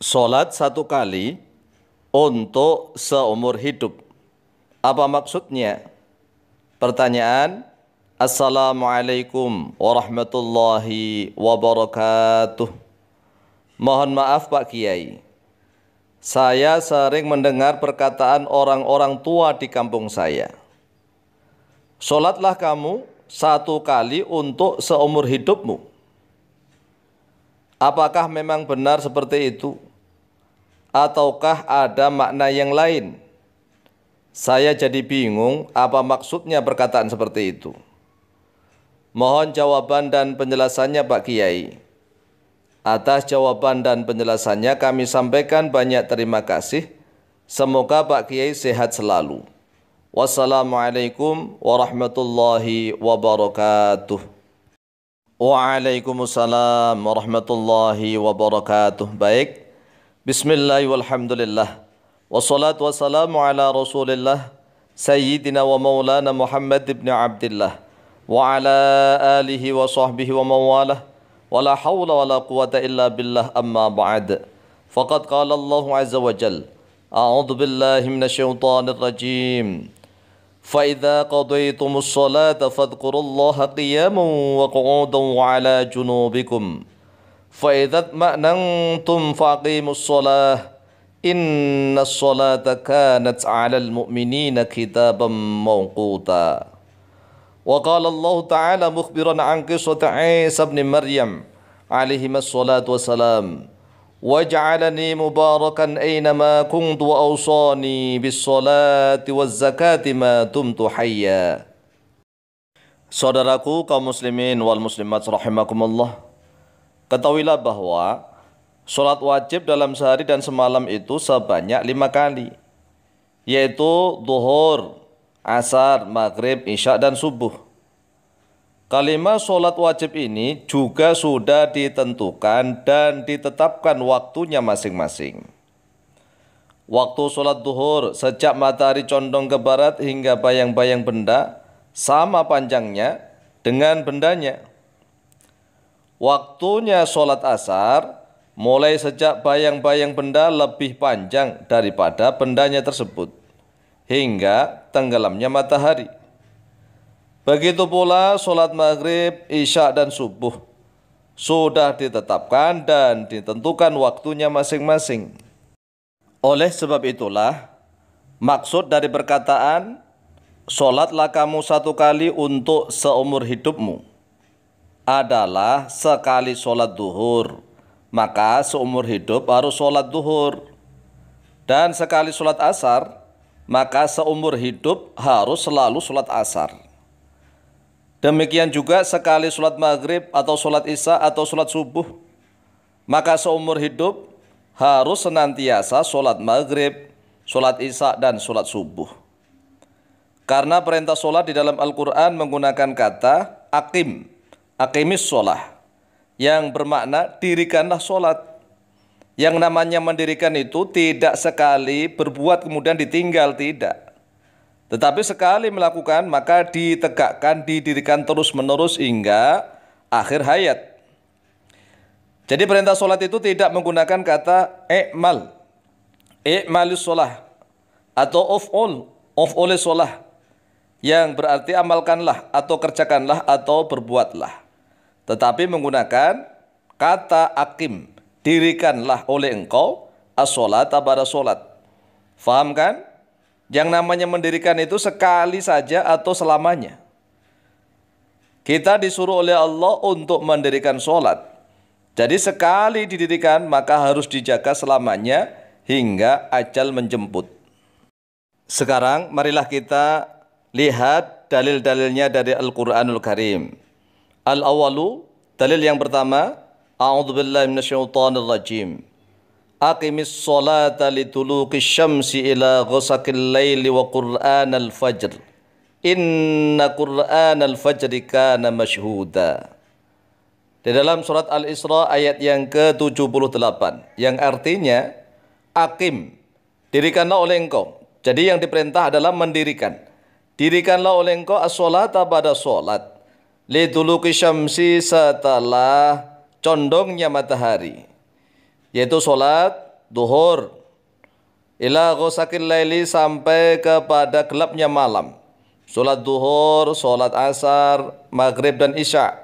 Sholat satu kali untuk seumur hidup. Apa maksudnya? Pertanyaan. Assalamualaikum warahmatullahi wabarakatuh. Mohon maaf Pak Kiai. Saya sering mendengar perkataan orang-orang tua di kampung saya. Sholatlah kamu satu kali untuk seumur hidupmu. Apakah memang benar seperti itu? Ataukah ada makna yang lain? Saya jadi bingung apa maksudnya perkataan seperti itu. Mohon jawaban dan penjelasannya Pak Kiai. Atas jawaban dan penjelasannya kami sampaikan banyak terima kasih. Semoga Pak Kiai sehat selalu. Wassalamualaikum warahmatullahi wabarakatuh. Waalaikumsalam warahmatullahi wabarakatuh. Baik. Bismillah walhamdulillah. Wassalatu wassalamu ala rasulillah Sayyidina wa maulana Muhammad ibn Abdillah wa ala alihi wa sahbihi wa mawalah wa la hawla wa la quwata illa billah amma ba'd. Faqad qala Allah azza wa jal a'udhu billahi minasyaitanir rajim. فَإِذَا قَضَيْتُمُ الصَّلَاةَ فَاذْكُرُوا اللَّهَ قِيَامًا وَقُعُودًا وَعَلَى جُنُوبِكُمْ فَإِذَا اطْمَأْنَنْتُمْ فَأَقِيمُوا الصَّلَاةَ إِنَّ الصَّلَاةَ كَانَتْ عَلَى الْمُؤْمِنِينَ كِتَابًا مَوْقُوتًا. وقال الله تعالى مخبرا عن قصة عيسى بن مريم عليهما الصلاة والسلام وجعلني مباركا أينما كنت وأوصاني بالصلاة والزكاة ما دمت حيا. Saudaraku kaum muslimin wal muslimat rahimakumullah, ketahuilah bahwa sholat wajib dalam sehari dan semalam itu sebanyak 5 kali, yaitu zuhur, asar, maghrib, isya dan subuh. Kalimat sholat wajib ini juga sudah ditentukan dan ditetapkan waktunya masing-masing. Waktu sholat duhur sejak matahari condong ke barat hingga bayang-bayang benda sama panjangnya dengan bendanya. Waktunya sholat asar mulai sejak bayang-bayang benda lebih panjang daripada bendanya tersebut hingga tenggelamnya matahari. Begitu pula sholat maghrib, isya dan subuh sudah ditetapkan dan ditentukan waktunya masing-masing. Oleh sebab itulah maksud dari perkataan sholatlah kamu satu kali untuk seumur hidupmu adalah sekali sholat duhur, maka seumur hidup harus sholat duhur. Dan sekali sholat asar, maka seumur hidup harus selalu sholat asar. Demikian juga sekali sholat maghrib atau sholat isya atau sholat subuh, maka seumur hidup harus senantiasa sholat maghrib, sholat isya dan sholat subuh. Karena perintah sholat di dalam Al-Quran menggunakan kata akim, akimis sholah, yang bermakna dirikanlah sholat. Yang namanya mendirikan itu tidak sekali berbuat kemudian ditinggal, tidak. Tetapi sekali melakukan maka ditegakkan, didirikan terus-menerus hingga akhir hayat. Jadi perintah sholat itu tidak menggunakan kata i'mal, i'malus sholah, atau of'olis sholah, yang berarti amalkanlah atau kerjakanlah atau berbuatlah. Tetapi menggunakan kata akim, dirikanlah oleh engkau as-sholat pada sholat. Faham kan? Yang namanya mendirikan itu sekali saja atau selamanya. Kita disuruh oleh Allah untuk mendirikan sholat. Jadi sekali didirikan maka harus dijaga selamanya hingga ajal menjemput. Sekarang marilah kita lihat dalil-dalilnya dari Al-Quranul Karim. Al-awalu, dalil yang pertama, a'udzubillahi minasyaitonir rajim. Aqimis sholata liduluki syamsi ila ghasaqil laili wa qur'anal fajr. Inna qur'anal fajri kana masyhuda. Di dalam surat Al-Isra ayat yang ke-78, yang artinya aqim, dirikanlah oleh engkau. Jadi yang diperintah adalah mendirikan. Dirikanlah oleh engkau as-sholata pada sholat. Liduluki syamsi setelah condongnya matahari. Yaitu sholat duhur, ila ghosakil laili sampai kepada gelapnya malam. Solat duhur, solat asar, maghrib dan isya.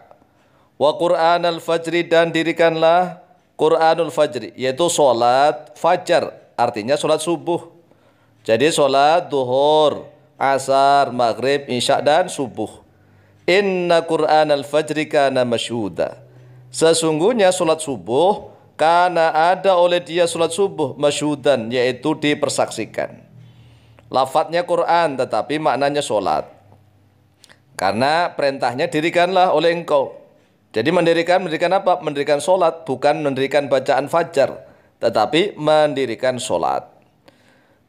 Wa Qur'anal fajri, dan dirikanlah Qur'anul fajri, yaitu solat fajar, artinya solat subuh. Jadi solat duhur, asar, maghrib, isya dan subuh. Inna Qur'anal fajri kana masyhuda. Sesungguhnya solat subuh karena ada oleh dia solat subuh masyhudan, yaitu dipersaksikan. Lafadznya Quran tetapi maknanya solat. Karena perintahnya dirikanlah oleh engkau. Jadi mendirikan apa? Mendirikan solat, bukan mendirikan bacaan fajar, tetapi mendirikan solat.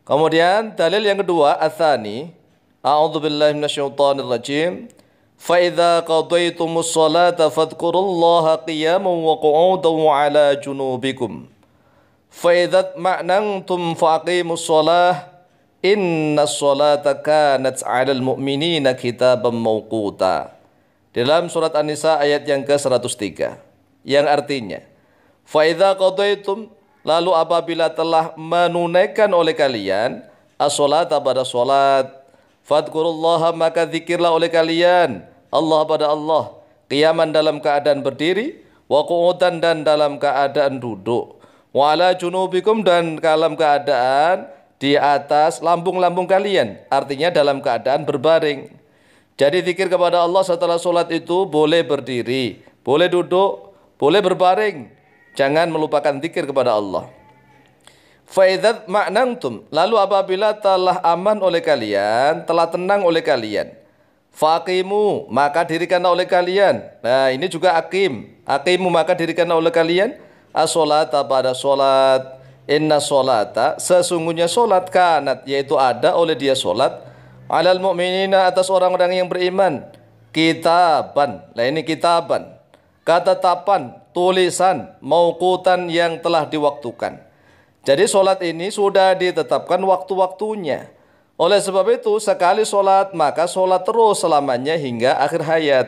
Kemudian dalil yang kedua, ats-tsani, a'udzubillahi minasyaitonirrajim. Fa idza qadaytumus sholata fadhkurullaha qiyaman wa qu'udan wa 'ala junubikum. Fa idza ma'nantum faqimus shalah innas sholata kanat 'alal mu'minina kitaban mawquta. Dalam surat An-Nisa ayat yang ke-103, yang artinya, fa idza qadaytum, lalu apabila telah menunaikan oleh kalian as-sholata pada salat, fadhkurullaha, maka zikirlah oleh kalian Allah pada Allah, qiyaman dalam keadaan berdiri, wa qu'udan dan dalam keadaan duduk, wa ala junubikum dan dalam keadaan di atas lambung-lambung kalian, artinya dalam keadaan berbaring. Jadi zikir kepada Allah setelah sholat itu boleh berdiri, boleh duduk, boleh berbaring. Jangan melupakan zikir kepada Allah. Fa'idzat ma'nantum, lalu apabila telah aman oleh kalian, telah tenang oleh kalian, faqimu, maka dirikanlah oleh kalian. Nah ini juga aqimu, maka dirikanlah oleh kalian as-sholata pada sholat. Inna sholata, sesungguhnya sholat, kanat, yaitu ada oleh dia sholat, alal mu'minina, atas orang-orang yang beriman, kitaban. Nah ini kitaban, ketetapan, tulisan, mauqutan, yang telah diwaktukan. Jadi sholat ini sudah ditetapkan waktu-waktunya. Oleh sebab itu sekali sholat maka sholat terus selamanya hingga akhir hayat.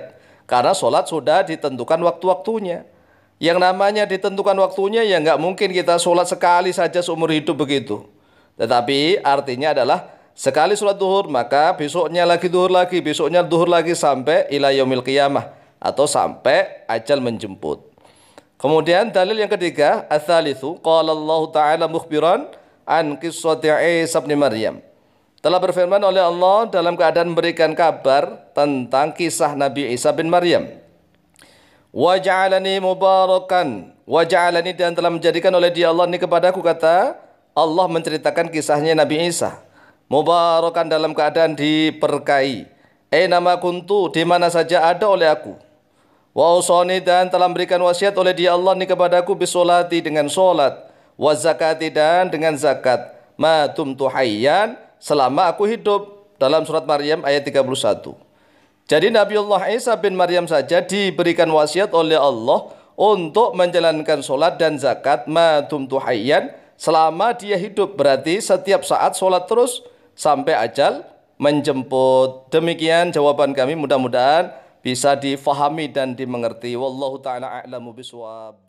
Karena sholat sudah ditentukan waktu-waktunya. Yang namanya ditentukan waktunya ya nggak mungkin kita sholat sekali saja seumur hidup begitu. Tetapi artinya adalah sekali sholat duhur, maka besoknya lagi duhur lagi, besoknya duhur lagi sampai ila yaumil qiyamah, atau sampai ajal menjemput. Kemudian dalil yang ketiga, ats-tsalitsu, qala Allah Ta'ala mukhbiran an qissati Isa bin Maryam. Telah berfirman oleh Allah dalam keadaan memberikan kabar tentang kisah Nabi Isa bin Maryam. Wa ja'alani mubarakan, wa ja'alani, dan telah menjadikan oleh dia Allah ini kepadaku, kata Allah menceritakan kisahnya Nabi Isa. Mubarakan, dalam keadaan diberkahi. Nama kuntu, di mana saja ada oleh aku. Wa usoni, dan telah memberikan wasiat oleh dia Allah ini kepadaku, bisolati, dengan solat, wa zakati, dan dengan zakat, ma tumtu hayyan, selama aku hidup. Dalam surat Maryam ayat 31. Jadi Nabiullah Isa bin Maryam saja diberikan wasiat oleh Allah untuk menjalankan solat dan zakat, ma tumtu hayyan, selama dia hidup. Berarti setiap saat solat terus sampai ajal menjemput. Demikian jawaban kami, mudah-mudahan bisa difahami dan dimengerti. Wallahu ta'ala a'lamu bishawab.